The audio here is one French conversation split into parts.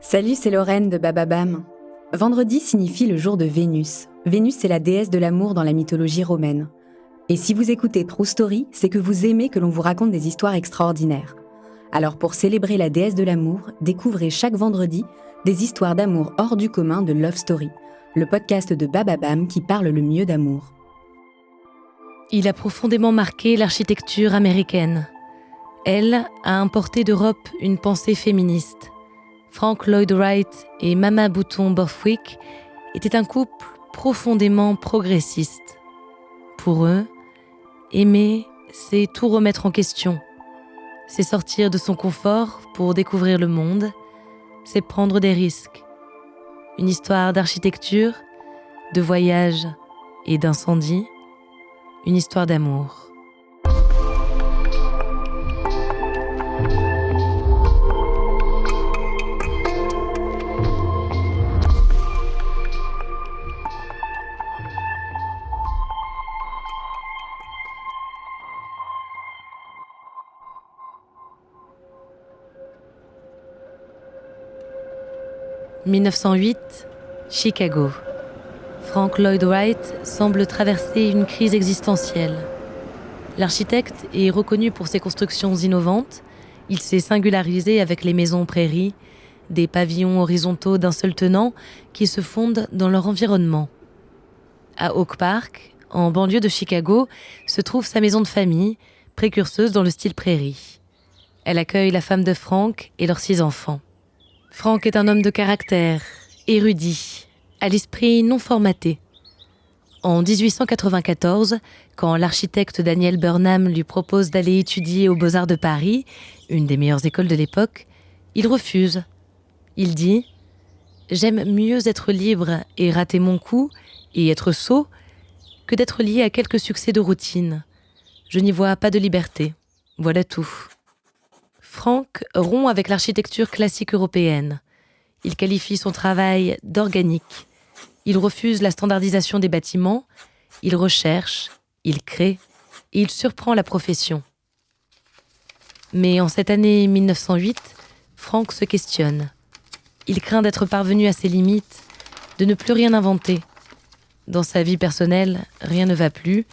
Salut, c'est Lorraine de Bababam. Vendredi signifie le jour de Vénus. Vénus, c'est la déesse de l'amour dans la mythologie romaine. Et si vous écoutez True Story, c'est que vous aimez que l'on vous raconte des histoires extraordinaires. Alors pour célébrer la déesse de l'amour, découvrez chaque vendredi des histoires d'amour hors du commun de Love Story, le podcast de Bababam qui parle le mieux d'amour. Il a profondément marqué l'architecture américaine. Elle a importé d'Europe une pensée féministe. Frank Lloyd Wright et Mama Bouton Borthwick étaient un couple profondément progressiste. Pour eux, aimer, c'est tout remettre en question. C'est sortir de son confort pour découvrir le monde. C'est prendre des risques. Une histoire d'architecture, de voyage et d'incendie. Une histoire d'amour. « 1908, Chicago. Frank Lloyd Wright semble traverser une crise existentielle. L'architecte est reconnu pour ses constructions innovantes. Il s'est singularisé avec les maisons prairies, des pavillons horizontaux d'un seul tenant qui se fondent dans leur environnement. À Oak Park, en banlieue de Chicago, se trouve sa maison de famille, précurseuse dans le style prairie. Elle accueille la femme de Frank et leurs 6 enfants. Frank est un homme de caractère, érudit, à l'esprit non formaté. En 1894, quand l'architecte Daniel Burnham lui propose d'aller étudier aux Beaux-Arts de Paris, une des meilleures écoles de l'époque, il refuse. Il dit « J'aime mieux être libre et rater mon coup et être sot que d'être lié à quelques succès de routine. Je n'y vois pas de liberté. Voilà tout. » Frank rompt avec l'architecture classique européenne. Il qualifie son travail d'organique. Il refuse la standardisation des bâtiments. Il recherche, il crée et il surprend la profession. Mais en cette année 1908, Frank se questionne. Il craint d'être parvenu à ses limites, de ne plus rien inventer. Dans sa vie personnelle, rien ne va plus.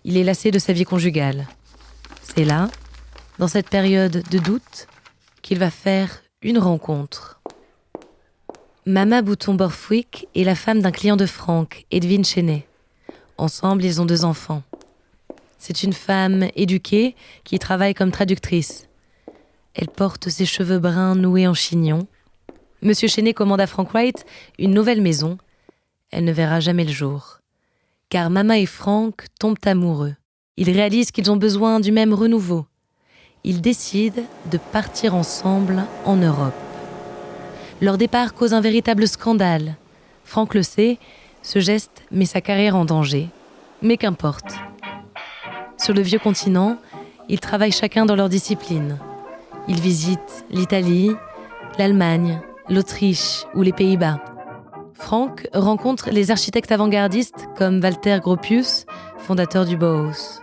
Il est lassé de sa vie conjugale. C'est là, dans cette période de doute, qu'il va faire une rencontre. Mama Bouton Borthwick est la femme d'un client de Frank, Edwin Cheney. Ensemble, ils ont 2 enfants. C'est une femme éduquée qui travaille comme traductrice. Elle porte ses cheveux bruns noués en chignon. Monsieur Cheney commande à Frank Wright une nouvelle maison. Elle ne verra jamais le jour. Car Mama et Frank tombent amoureux. Ils réalisent qu'ils ont besoin du même renouveau. Ils décident de partir ensemble en Europe. Leur départ cause un véritable scandale. Frank le sait, ce geste met sa carrière en danger. Mais qu'importe. Sur le vieux continent, ils travaillent chacun dans leur discipline. Ils visitent l'Italie, l'Allemagne, l'Autriche ou les Pays-Bas. Frank rencontre les architectes avant-gardistes comme Walter Gropius, fondateur du Bauhaus.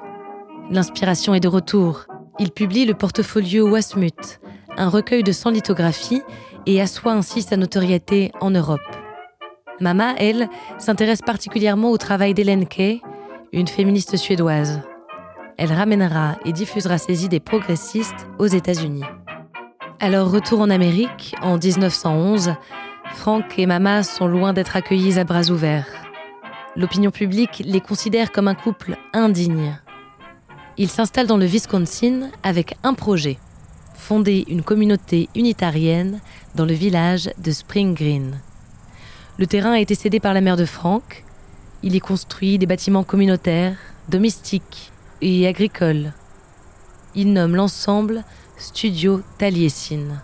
L'inspiration est de retour. Il publie le portfolio Wasmuth, un recueil de 100 lithographies, et assoit ainsi sa notoriété en Europe. Mama, elle, s'intéresse particulièrement au travail d'Hélène Kay, une féministe suédoise. Elle ramènera et diffusera ses idées progressistes aux États-Unis. À leur retour en Amérique, en 1911, Frank et Mama sont loin d'être accueillis à bras ouverts. L'opinion publique les considère comme un couple indigne. Ils s'installent dans le Wisconsin avec un projet, fonder une communauté unitarienne dans le village de Spring Green. Le terrain a été cédé par la mère de Frank. Il y construit des bâtiments communautaires, domestiques et agricoles. Il nomme l'ensemble Studio Taliesin,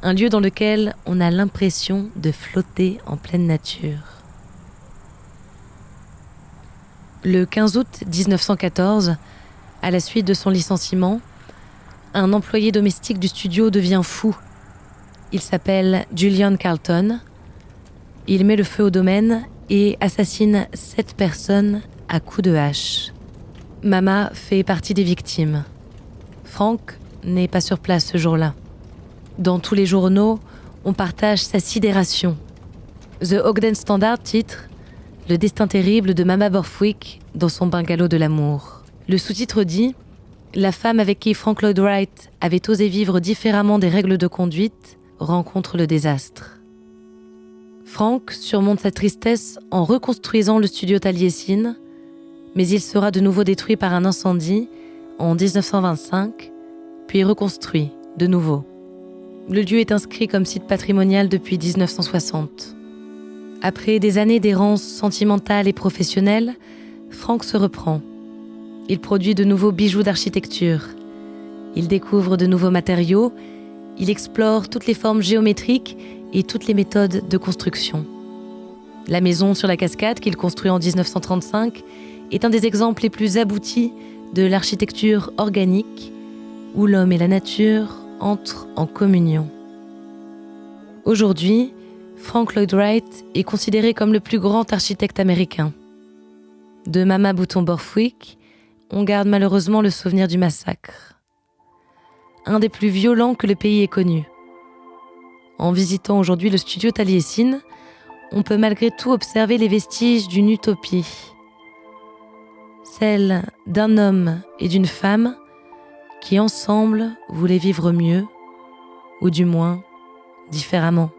un lieu dans lequel on a l'impression de flotter en pleine nature. Le 15 août 1914, à la suite de son licenciement, un employé domestique du studio devient fou. Il s'appelle Julian Carlton. Il met le feu au domaine et assassine 7 personnes à coups de hache. Mama fait partie des victimes. Frank n'est pas sur place ce jour-là. Dans tous les journaux, On partage sa sidération. The Ogden Standard titre « Le destin terrible de Mama Borthwick dans son bungalow de l'amour ». Le sous-titre dit « La femme avec qui Frank Lloyd Wright avait osé vivre différemment des règles de conduite rencontre le désastre ». Frank surmonte sa tristesse en reconstruisant le studio Taliesin, mais il sera de nouveau détruit par un incendie en 1925, puis reconstruit de nouveau. Le lieu est inscrit comme site patrimonial depuis 1960. Après des années d'errance sentimentale et professionnelle, Frank se reprend. Il produit de nouveaux bijoux d'architecture. Il découvre de nouveaux matériaux. Il explore toutes les formes géométriques et toutes les méthodes de construction. La maison sur la cascade qu'il construit en 1935 est un des exemples les plus aboutis de l'architecture organique où l'homme et la nature entrent en communion. Aujourd'hui, Frank Lloyd Wright est considéré comme le plus grand architecte américain. De Mama Bouton Borthwick, on garde malheureusement le souvenir du massacre. Un des plus violents que le pays ait connu. En visitant aujourd'hui le studio Taliesin, on peut malgré tout observer les vestiges d'une utopie. Celle d'un homme et d'une femme qui ensemble voulaient vivre mieux, ou du moins différemment.